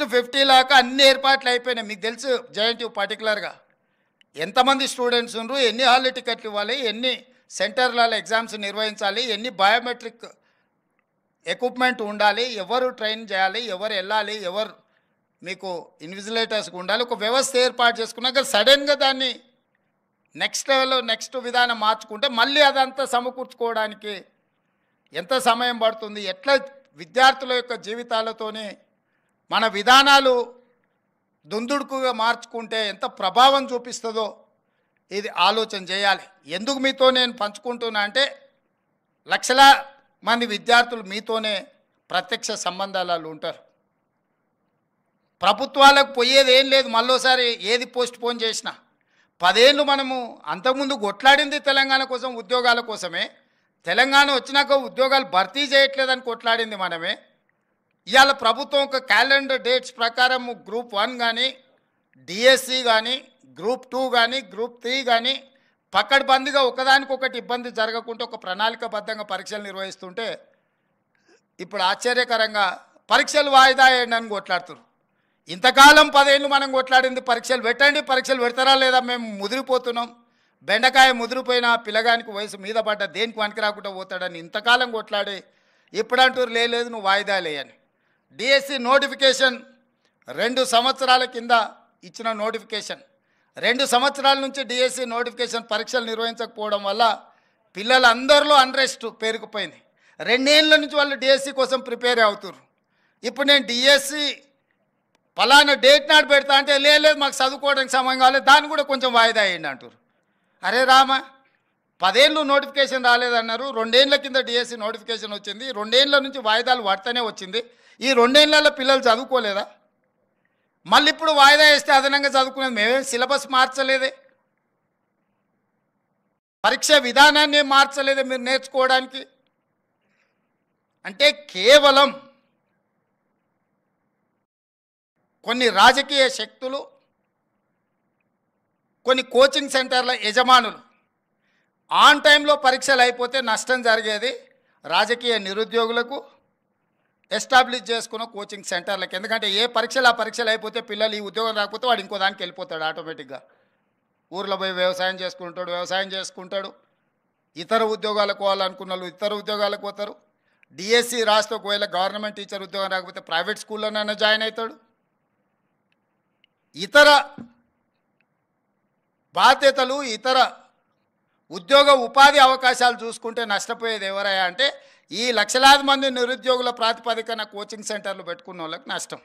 Almost 50 లాగా అన్ని ఏర్పాట్లు అయిపోయినాయి. మీకు తెలుసు జేఎన్టీయూ పర్టికులర్గా ఎంతమంది స్టూడెంట్స్ ఉన్నారు, ఎన్ని హాల్ టికెట్లు ఇవ్వాలి, ఎన్ని సెంటర్లలో ఎగ్జామ్స్ నిర్వహించాలి, ఎన్ని బయోమెట్రిక్ ఎక్విప్మెంట్ ఉండాలి, ఎవరు ట్రైన్ చేయాలి, ఎవరు వెళ్ళాలి, ఎవరు మీకు ఇన్విజిలేటర్స్కి ఉండాలి, ఒక వ్యవస్థ ఏర్పాటు చేసుకున్నాక సడన్గా దాన్ని నెక్స్ట్ లెవెల్లో నెక్స్ట్ విధానం మార్చుకుంటే మళ్ళీ అదంతా సమకూర్చుకోవడానికి ఎంత సమయం పడుతుంది, ఎట్లా విద్యార్థుల యొక్క జీవితాలతోనే మన విధానాలు దుందుడుకుగా మార్చుకుంటే ఎంత ప్రభావం చూపిస్తుందో ఇది ఆలోచన చేయాలి. ఎందుకు మీతో నేను పంచుకుంటున్నా అంటే లక్షల మంది విద్యార్థులు మీతోనే ప్రత్యక్ష సంబంధాలలో ఉంటారు. ప్రభుత్వాలకు పోయేది ఏం లేదు, మళ్ళోసారి ఏది పోస్ట్ పోన్ చేసినా 10 ఏళ్ళు మనము అంతకుముందు కొట్లాడింది తెలంగాణ కోసం, ఉద్యోగాల కోసమే. తెలంగాణ వచ్చినాక ఉద్యోగాలు భర్తీ చేయట్లేదని కొట్లాడింది మనమే. ఇవాళ ప్రభుత్వం ఒక క్యాలెండర్ డేట్స్ ప్రకారం గ్రూప్ 1 కానీ, డిఎస్సి కానీ, గ్రూప్ 2 కానీ, గ్రూప్ 3 కానీ పక్కడబందిగా ఒకదానికొకటి ఇబ్బంది జరగకుండా ఒక ప్రణాళికబద్ధంగా పరీక్షలు నిర్వహిస్తుంటే ఇప్పుడు ఆశ్చర్యకరంగా పరీక్షలు వాయిదా వేయండి అని కొట్లాడుతున్నారు. ఇంతకాలం 10 ఏళ్ళు మనం కొట్లాడింది పరీక్షలు పెట్టండి, పరీక్షలు పెడతారా లేదా, మేము ముదిరిపోతున్నాం, బెండకాయ ముదిరిపోయిన పిల్లగానికి వయసు మీద పడ్డ దేనికి పనికి రాకుండా పోతాడని ఇంతకాలం కొట్లాడి ఇప్పుడు అంటారు లేదు నువ్వు వాయిదా లేయని. డిఎస్సి నోటిఫికేషన్ 2 సంవత్సరాల కింద ఇచ్చిన నోటిఫికేషన్, 2 సంవత్సరాల నుంచి డిఎస్సి నోటిఫికేషన్ పరీక్షలు నిర్వహించకపోవడం వల్ల పిల్లలందరిలో అన్రెస్ట్ పేరుకుపోయింది. 2 ఏళ్ళ నుంచి వాళ్ళు డిఎస్సి కోసం ప్రిపేర్ అవుతున్నారు. ఇప్పుడు నేను డిఎస్సి ఫలానా డేట్ నాడు పెడతా అంటే లేదు మాకు చదువుకోవడానికి సమయం కాలేదు, దాన్ని కూడా కొంచెం వాయిదా అయ్యండి అంటారు. అరే రామ, 10 ఏళ్ళు నోటిఫికేషన్ రాలేదన్నారు, 2 ఏళ్ళ కింద డిఎస్సి నోటిఫికేషన్ వచ్చింది, 2 ఏళ్ళ నుంచి వాయిదాలు పడుతూనే వచ్చింది, ఈ 2 ఏళ్ళలో పిల్లలు చదువుకోలేదా? మళ్ళీ ఇప్పుడు వాయిదా వేస్తే అదనంగా చదువుకునేది మేమేం సిలబస్ మార్చలేదే, పరీక్ష విధానాన్ని మార్చలేదే మీరు నేర్చుకోవడానికి. అంటే కేవలం కొన్ని రాజకీయ శక్తులు, కొన్ని కోచింగ్ సెంటర్ల యజమానులు ఆన్ టైంలో పరీక్షలు అయిపోతే నష్టం జరిగేది రాజకీయ నిరుద్యోగులకు, ఎస్టాబ్లిష్ చేసుకున్న కోచింగ్ సెంటర్లకు. ఎందుకంటే ఏ పరీక్షలు ఆ పరీక్షలు అయిపోతే పిల్లలు ఈ ఉద్యోగం రాకపోతే వాడు ఇంకో దానికి వెళ్ళిపోతాడు ఆటోమేటిక్గా. ఊర్లో పోయి వ్యవసాయం చేసుకుంటాడు, ఇతర ఉద్యోగాలకు పోవాలనుకున్న వాళ్ళు ఇతర ఉద్యోగాలకు పోతారు. డిఎస్సి రాస్తే ఒకవేళ గవర్నమెంట్ టీచర్ ఉద్యోగం రాకపోతే ప్రైవేట్ స్కూల్లోనైనా జాయిన్ అవుతాడు. ఇతర బాధ్యతలు, ఇతర ఉద్యోగ ఉపాధి అవకాశాలు చూసుకుంటే నష్టపోయేది ఎవరయ్యా అంటే ఈ లక్షలాది మంది నిరుద్యోగుల ప్రాతిపదికన కోచింగ్ సెంటర్లు పెట్టుకున్న వాళ్ళకి నష్టం.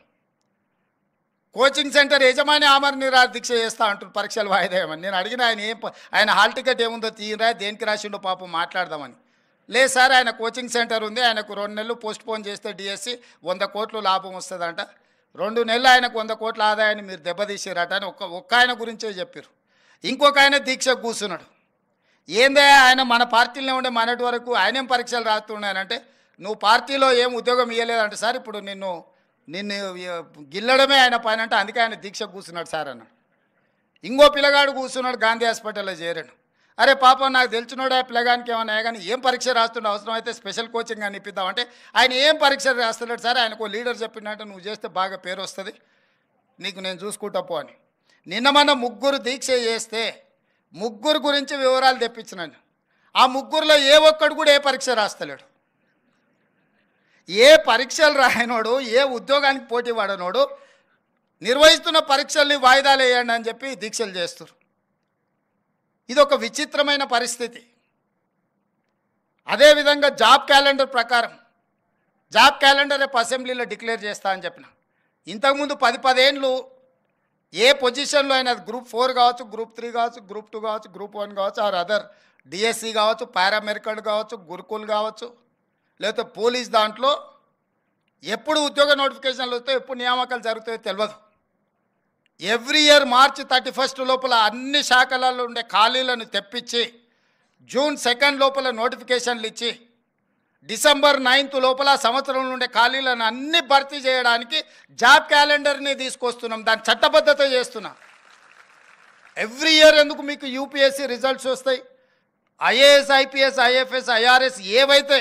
కోచింగ్ సెంటర్ యజమాని ఆమరణ నిరాహార దీక్ష చేస్తా అంటారు పరీక్షలు వాయిదా వేయమని. నేను అడిగిన ఆయన హాల్ టికెట్ ఏముందో తీయరా, దేనికి రాసిండో పాపం మాట్లాడదామని. లేదు సార్, ఆయన కోచింగ్ సెంటర్ ఉంది, ఆయనకు 2 నెలలు పోస్ట్ పోన్ చేస్తే డిఎస్సి 100 కోట్లు లాభం వస్తుందంట, 2 నెలలు ఆయనకు 100 కోట్ల ఆదాయాన్ని మీరు దెబ్బతీసారట అని ఒక్క ఆయన గురించే చెప్పారు. ఇంకొక ఆయన దీక్ష కూర్చున్నాడు. ఏందే ఆయన మన పార్టీలోనే ఉండే మనటి వరకు ఆయనేం పరీక్షలు రాస్తున్నానంటే నువ్వు పార్టీలో ఏం ఉద్యోగం ఇవ్వలేదంటే సార్ ఇప్పుడు నిన్ను గిల్లడమే ఆయన పైన అంటే అందుకే ఆయన దీక్ష కూర్చున్నాడు సార్ అన్నాడు. ఇంకో పిల్లగాడు కూర్చున్నాడు గాంధీ హాస్పిటల్లో చేరాడు. అరే పాపం నాకు తెలిసినోడు ఆ పిల్లగానికి ఏమన్నా కానీ ఏం పరీక్ష రాస్తుండే, అవసరం అయితే స్పెషల్ కోచింగ్ అని ఇప్పిద్దామంటే ఆయన ఏం పరీక్ష రాస్తున్నాడు సార్, ఆయనకు లీడర్ చెప్పినట్టు నువ్వు చేస్తే బాగా పేరు వస్తుంది, నీకు నేను చూసుకుంటా పో అని. నిన్న మన 3 దీక్ష చేస్తే 3 గురించి వివరాలు తెప్పించినాను. ఆ 3లో ఏ ఒక్కడు కూడా ఏ పరీక్ష రాస్తలేడు. ఏ పరీక్షలు రాయనోడు, ఏ ఉద్యోగానికి పోటీ పడనోడు నిర్వహిస్తున్న పరీక్షల్ని వాయిదాలు వేయండి అని చెప్పి దీక్షలు చేస్తారు. ఇది ఒక విచిత్రమైన పరిస్థితి. అదేవిధంగా జాబ్ క్యాలెండర్ ప్రకారం జాబ్ క్యాలెండర్ రేపు అసెంబ్లీలో డిక్లేర్ చేస్తా అని చెప్పిన. ఇంతకుముందు 10 ఏళ్ళు ఏ పొజిషన్లో అయినా గ్రూప్ 4 కావచ్చు, గ్రూప్ 3 కావచ్చు, గ్రూప్ 2 కావచ్చు, గ్రూప్ 1 కావచ్చు, ఆర్ అదర్ డిఎస్సి కావచ్చు, పారామెడికల్ కావచ్చు, గురుకుల్ కావచ్చు, లేకపోతే పోలీస్ దాంట్లో ఎప్పుడు ఉద్యోగ నోటిఫికేషన్లు వస్తాయో ఎప్పుడు నియామకాలు జరుగుతాయో తెలియదు. ఎవ్రీ ఇయర్ మార్చి 31 లోపల అన్ని శాఖలలో ఉండే ఖాళీలను తెప్పించి జూన్ 2 లోపల నోటిఫికేషన్లు ఇచ్చి డిసెంబర్ 9 లోపల సంవత్సరం నుండే ఖాళీలను అన్ని భర్తీ చేయడానికి జాబ్ క్యాలెండర్ని తీసుకొస్తున్నాం, దాని చట్టబద్ధత చేస్తున్నాం. ఎవ్రీ ఇయర్ ఎందుకు మీకు యూపీఎస్సీ రిజల్ట్స్ వస్తాయి, ఐఏఎస్, ఐపీఎస్, ఐఎఫ్ఎస్, ఐఆర్ఎస్ ఏవైతే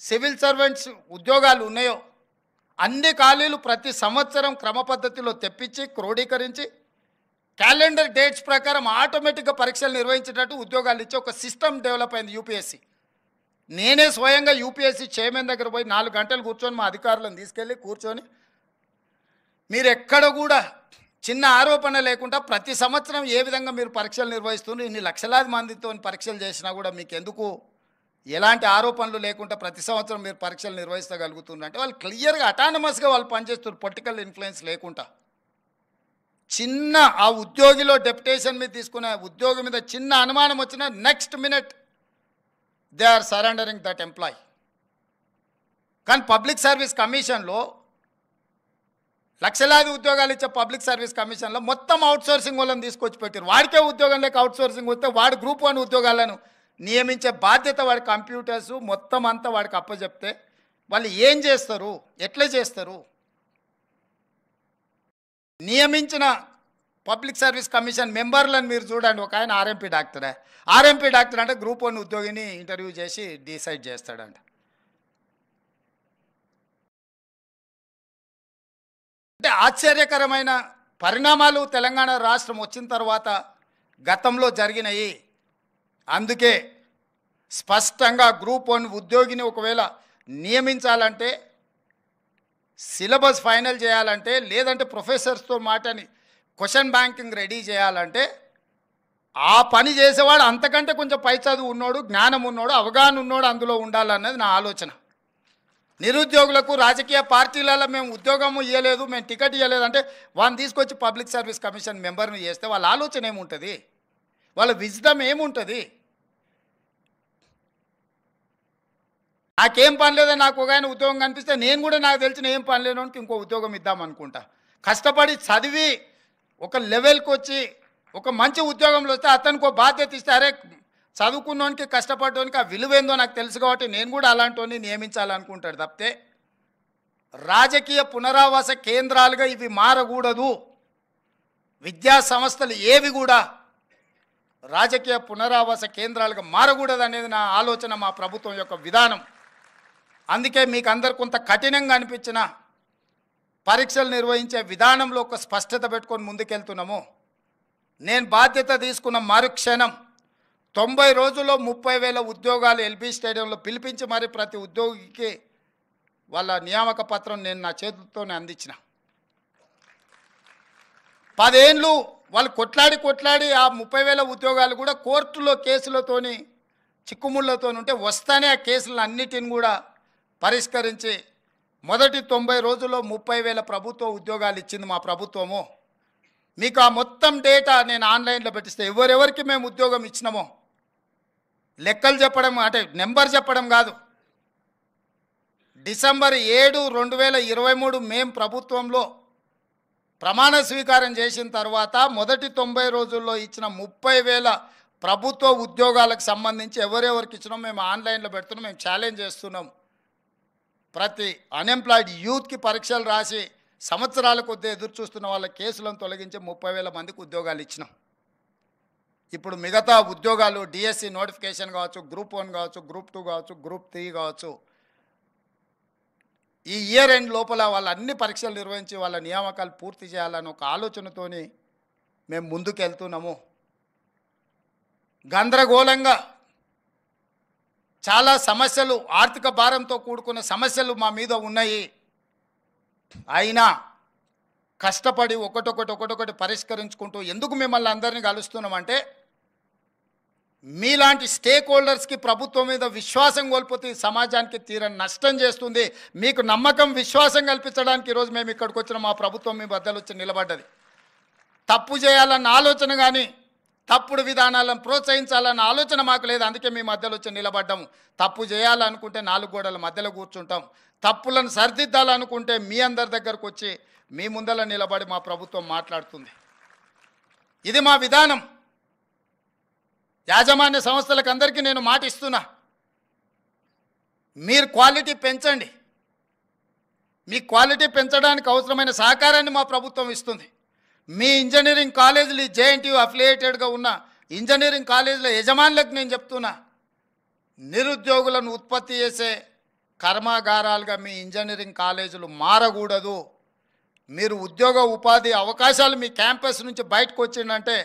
సివిల్ సర్వెంట్స్ ఉద్యోగాలు ఉన్నాయో అన్ని ఖాళీలు ప్రతి సంవత్సరం క్రమ పద్ధతిలో తెప్పించి క్రోడీకరించి క్యాలెండర్ డేట్స్ ప్రకారం ఆటోమేటిక్గా పరీక్షలు నిర్వహించేటట్టు ఉద్యోగాలు ఇచ్చి ఒక సిస్టమ్ డెవలప్ అయింది యూపీఎస్సీ. నేనే స్వయంగా యూపీఎస్సీ చైర్మన్ దగ్గర పోయి 4 గంటలు కూర్చొని మా అధికారులను తీసుకెళ్ళి కూర్చొని మీరు ఎక్కడ కూడా చిన్న ఆరోపణ లేకుండా ప్రతి సంవత్సరం ఏ విధంగా మీరు పరీక్షలు నిర్వహిస్తున్నారు, ఇన్ని లక్షలాది మందితో పరీక్షలు చేసినా కూడా మీకు ఎందుకు ఎలాంటి ఆరోపణలు లేకుండా ప్రతి సంవత్సరం మీరు పరీక్షలు నిర్వహించగలుగుతున్నారు అంటే వాళ్ళు క్లియర్గా అటానమస్గా వాళ్ళు పనిచేస్తున్నారు, పొలిటికల్ ఇన్ఫ్లుయెన్స్ లేకుండా. చిన్న ఆ ఉద్యోగిలో డెప్యుటేషన్ మీద తీసుకునే ఉద్యోగి మీద చిన్న అనుమానం వచ్చినా next minute they are surrendering that employee. కానీ పబ్లిక్ సర్వీస్ కమిషన్లో లక్షలాది ఉద్యోగాలు ఇచ్చే పబ్లిక్ సర్వీస్ కమిషన్లో మొత్తం అవుట్సోర్సింగ్ వాళ్ళని తీసుకొచ్చి పెట్టారు. వాడికే ఉద్యోగం లేక అవుట్సోర్సింగ్ వస్తే వాడు గ్రూప్ 1 ఉద్యోగాలను నియమించే బాధ్యత వాడి కంప్యూటర్స్ మొత్తం అంతా వాడికి అప్పచెప్తే వాళ్ళు ఏం చేస్తారు, ఎట్లా చేస్తారు? నియమించిన పబ్లిక్ సర్వీస్ కమిషన్ మెంబర్లను మీరు చూడండి. ఒక ఆయన ఆర్ఎంపీ డాక్టరే. ఆర్ఎంపీ డాక్టర్ అంటే గ్రూప్ 1 ఉద్యోగిని ఇంటర్వ్యూ చేసి డిసైడ్ చేస్తాడంట. అంటే ఆశ్చర్యకరమైన పరిణామాలు తెలంగాణ రాష్ట్రం వచ్చిన తర్వాత గతంలో జరిగినాయి. అందుకే స్పష్టంగా గ్రూప్ 1 ఉద్యోగిని ఒకవేళ నియమించాలంటే సిలబస్ ఫైనల్ చేయాలంటే లేదంటే ప్రొఫెసర్స్తో మాటని క్వశ్చన్ బ్యాంకింగ్ రెడీ చేయాలంటే ఆ పని చేసేవాడు అంతకంటే కొంచెం పై చదువు ఉన్నోడు, జ్ఞానం ఉన్నోడు, అవగాహన ఉన్నోడు అందులో ఉండాలన్నది నా ఆలోచన. నిరుద్యోగులకు రాజకీయ పార్టీలలో మేము ఉద్యోగము ఇవ్వలేదు, మేము టికెట్ ఇవ్వలేదు అంటే వాళ్ళని తీసుకొచ్చి పబ్లిక్ సర్వీస్ కమిషన్ మెంబర్ని చేస్తే వాళ్ళ ఆలోచన ఏముంటుంది, వాళ్ళ విజ్డమ్ ఏముంటుంది? నాకేం పని లేదో నాకు ఒక ఆయన ఉద్యోగం కనిపిస్తే నేను కూడా నాకు తెలిసిన ఏం పని లేనోనికి ఇంకో ఉద్యోగం ఇద్దామనుకుంటా. కష్టపడి చదివి ఒక లెవెల్కి వచ్చి ఒక మంచి ఉద్యోగంలో వస్తే అతనికి ఒక బాధ్యత ఇస్తే అరే చదువుకున్నోనికి కష్టపడడానికి ఆ విలువేందో నాకు తెలుసు కాబట్టి నేను కూడా అలాంటి నియమించాలనుకుంటాడు తప్పితే రాజకీయ పునరావాస కేంద్రాలుగా ఇవి మారకూడదు. విద్యా సంస్థలు ఏవి కూడా రాజకీయ పునరావాస కేంద్రాలుగా మారకూడదు అనేది నా ఆలోచన, మా ప్రభుత్వం యొక్క విధానం. అందుకే మీకు అందరు కొంత కఠినంగా అనిపించిన పరీక్షలు నిర్వహించే విధానంలో ఒక స్పష్టత పెట్టుకొని ముందుకెళ్తున్నాము. నేను బాధ్యత తీసుకున్న మరుక్షణం 90 రోజుల్లో 30,000 ఉద్యోగాలు ఎల్బీ స్టేడియంలో పిలిపించి మరి ప్రతి ఉద్యోగికి వాళ్ళ నియామక పత్రం నేను నా చేతులతోనే అందించిన. 10 ఏళ్ళు వాళ్ళు కొట్లాడి ఆ 30,000 ఉద్యోగాలు కూడా కోర్టులో కేసులతోని చిక్కుముళ్ళతో ఉంటే వస్తానే ఆ కేసులను అన్నిటిని కూడా పరిష్కరించి మొదటి 90 రోజుల్లో 30,000 ప్రభుత్వ ఉద్యోగాలు ఇచ్చింది మా ప్రభుత్వము. మీకు ఆ మొత్తం డేటా నేను ఆన్లైన్లో పెట్టిస్తే ఎవరెవరికి మేము ఉద్యోగం ఇచ్చినామో లెక్కలు చెప్పడం అంటే నెంబర్ చెప్పడం కాదు. డిసెంబర్ 7, 2023 మేము ప్రభుత్వంలో ప్రమాణ స్వీకారం చేసిన తర్వాత మొదటి 90 రోజుల్లో ఇచ్చిన 30,000 ప్రభుత్వ ఉద్యోగాలకు సంబంధించి ఎవరెవరికి ఇచ్చినాం మేము ఆన్లైన్లో పెడుతున్నాం. మేము ఛాలెంజ్ చేస్తున్నాం. ప్రతి అన్ఎంప్లాయిడ్ యూత్కి పరీక్షలు రాసి సంవత్సరాల కొద్దీ ఎదురు చూస్తున్న వాళ్ళ కేసులను తొలగించి 30,000 మందికి ఉద్యోగాలు ఇచ్చినాం. ఇప్పుడు మిగతా ఉద్యోగాలు డిఎస్సి నోటిఫికేషన్ కావచ్చు, గ్రూప్ 1 కావచ్చు, గ్రూప్ 2 కావచ్చు, గ్రూప్ 3 కావచ్చు, ఈ ఇయర్ ఎండ్ లోపల వాళ్ళ అన్ని పరీక్షలు నిర్వహించి వాళ్ళ నియామకాలు పూర్తి చేయాలని ఒక ఆలోచనతోని మేము ముందుకు వెళ్తున్నాము. గందరగోళంగా చాలా సమస్యలు, ఆర్థిక భారంతో కూడుకున్న సమస్యలు మా మీద ఉన్నాయి. అయినా కష్టపడి ఒకటొకటి పరిష్కరించుకుంటూ ఎందుకు మిమ్మల్ని అందరినీ కలుస్తున్నామంటే మీలాంటి స్టేక్ హోల్డర్స్కి ప్రభుత్వం మీద విశ్వాసం కోల్పోతే సమాజానికి తీరని నష్టం చేస్తుంది. మీకు నమ్మకం, విశ్వాసం కల్పించడానికి ఈరోజు మేము ఇక్కడికి వచ్చిన మా ప్రభుత్వం మీ బద్దలు వచ్చి నిలబడ్డది. తప్పు చేయాలన్న ఆలోచన కానీ తప్పుడు విధానాలను ప్రోత్సహించాలన్న ఆలోచన మాకు లేదు. అందుకే మీ మధ్యలో వచ్చి నిలబడ్డాము. తప్పు చేయాలనుకుంటే 4 గోడల మధ్యలో కూర్చుంటాం. తప్పులను సరిదిద్దాలనుకుంటే మీ అందరి దగ్గరకు వచ్చి మీ ముందర నిలబడి మా ప్రభుత్వం మాట్లాడుతుంది. ఇది మా విధానం. యాజమాన్య సంస్థలకు అందరికీ నేను మాట ఇస్తున్నా, మీరు క్వాలిటీ పెంచండి. మీ క్వాలిటీ పెంచడానికి అవసరమైన సహకారాన్ని మా ప్రభుత్వం ఇస్తుంది. మీ ఇంజనీరింగ్ కాలేజీలు జేఎన్టీయూ అఫిలియేటెడ్గా ఉన్న ఇంజనీరింగ్ కాలేజీల యజమానులకు నేను చెప్తున్నా, నిరుద్యోగులను ఉత్పత్తి చేసే కర్మాగారాలుగా మీ ఇంజనీరింగ్ కాలేజీలు మారకూడదు. మీరు ఉద్యోగ ఉపాధి అవకాశాలు మీ క్యాంపస్ నుంచి బయటకు వచ్చిందంటే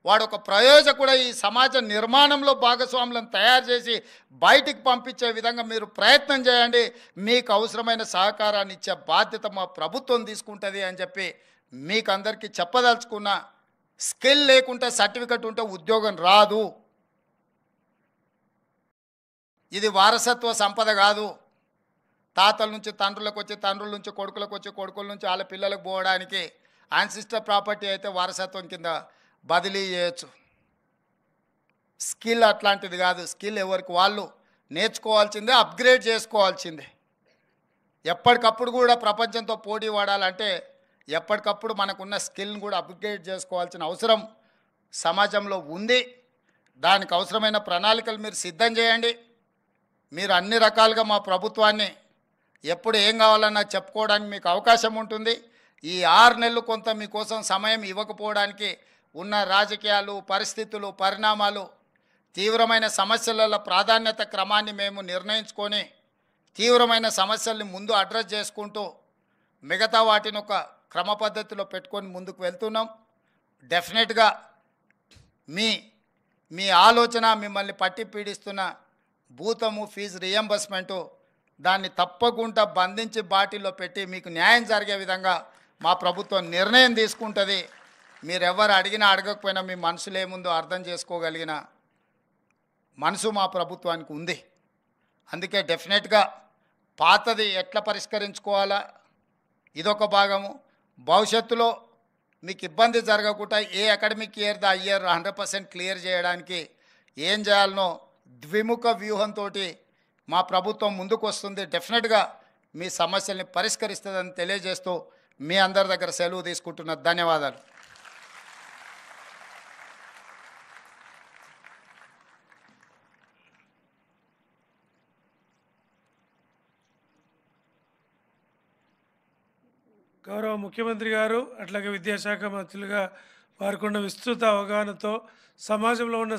వాడు ఒక ప్రయోజకుడు ఈ సమాజ నిర్మాణంలో భాగస్వాములను తయారు చేసి బయటికి పంపించే విధంగా మీరు ప్రయత్నం చేయండి. మీకు అవసరమైన సహకారాన్ని ఇచ్చే బాధ్యత మా ప్రభుత్వం తీసుకుంటుంది అని చెప్పి మీకు అందరికీ చెప్పదలుచుకున్న. స్కిల్ లేకుంటే సర్టిఫికెట్ ఉంటే ఉద్యోగం రాదు. ఇది వారసత్వ సంపద కాదు. తాతల నుంచి తండ్రులకు వచ్చి, తండ్రుల నుంచి కొడుకులకు వచ్చి, కొడుకుల నుంచి వాళ్ళ పిల్లలకు పోవడానికి యాన్సిస్టర్ ప్రాపర్టీ అయితే వారసత్వం కింద బదిలీ చేయొచ్చు. స్కిల్ అట్లాంటిది కాదు. స్కిల్ ఎవరికి వాళ్ళు నేర్చుకోవాల్సిందే, అప్గ్రేడ్ చేసుకోవాల్సిందే. ఎప్పటికప్పుడు కూడా ప్రపంచంతో పోటీ పడాలంటే ఎప్పటికప్పుడు మనకున్న స్కిల్ని కూడా అప్గ్రేడ్ చేసుకోవాల్సిన అవసరం సమాజంలో ఉంది. దానికి అవసరమైన ప్రణాళికలు మీరు సిద్ధం చేయండి. మీరు అన్ని రకాలుగా మా ప్రభుత్వాన్ని ఎప్పుడు ఏం కావాలన్నా చెప్పుకోవడానికి మీకు అవకాశం ఉంటుంది. ఈ 6 నెలలు కొంత మీకోసం సమయం ఇవ్వకపోవడానికి ఉన్న రాజకీయాలు, పరిస్థితులు, పరిణామాలు, తీవ్రమైన సమస్యల ప్రాధాన్యత క్రమాన్ని మేము నిర్ణయించుకొని తీవ్రమైన సమస్యల్ని ముందు అడ్రస్ చేసుకుంటూ మిగతా వాటిని ఒక క్రమ పద్ధతిలో పెట్టుకొని ముందుకు వెళ్తున్నాం. డెఫినెట్గా మీ ఆలోచన, మిమ్మల్ని పట్టి పీడిస్తున్న భూతము ఫీజు రియంబర్స్మెంటు, దాన్ని తప్పకుండా బంధించి బాటిల్లో పెట్టి మీకు న్యాయం జరిగే విధంగా మా ప్రభుత్వం నిర్ణయం తీసుకుంటుంది. మీరెవరు అడిగినా అడగకపోయినా మీ మనసులో ఏముందో అర్థం చేసుకోగలిగిన మనసు మా ప్రభుత్వానికి ఉంది. అందుకే డెఫినెట్గా పాతది ఎట్లా పరిష్కరించుకోవాలా ఇదొక భాగము. భవిష్యత్తులో మీకు ఇబ్బంది జరగకుండా ఏ academic year the year 100% clear చేయడానికి ఏం చేయాలనో ద్విముఖ వ్యూహంతో మా ప్రభుత్వం ముందుకు వస్తుంది. డెఫినెట్గా మీ సమస్యల్ని పరిష్కరిస్తుందని తెలియజేస్తూ మీ అందరి దగ్గర సెలవు తీసుకుంటున్న. ధన్యవాదాలు. గౌరవ ముఖ్యమంత్రి గారు అట్లాగే విద్యాశాఖ మంత్రులుగా వారికి ఉన్న విస్తృత అవగాహనతో సమాజంలో ఉన్న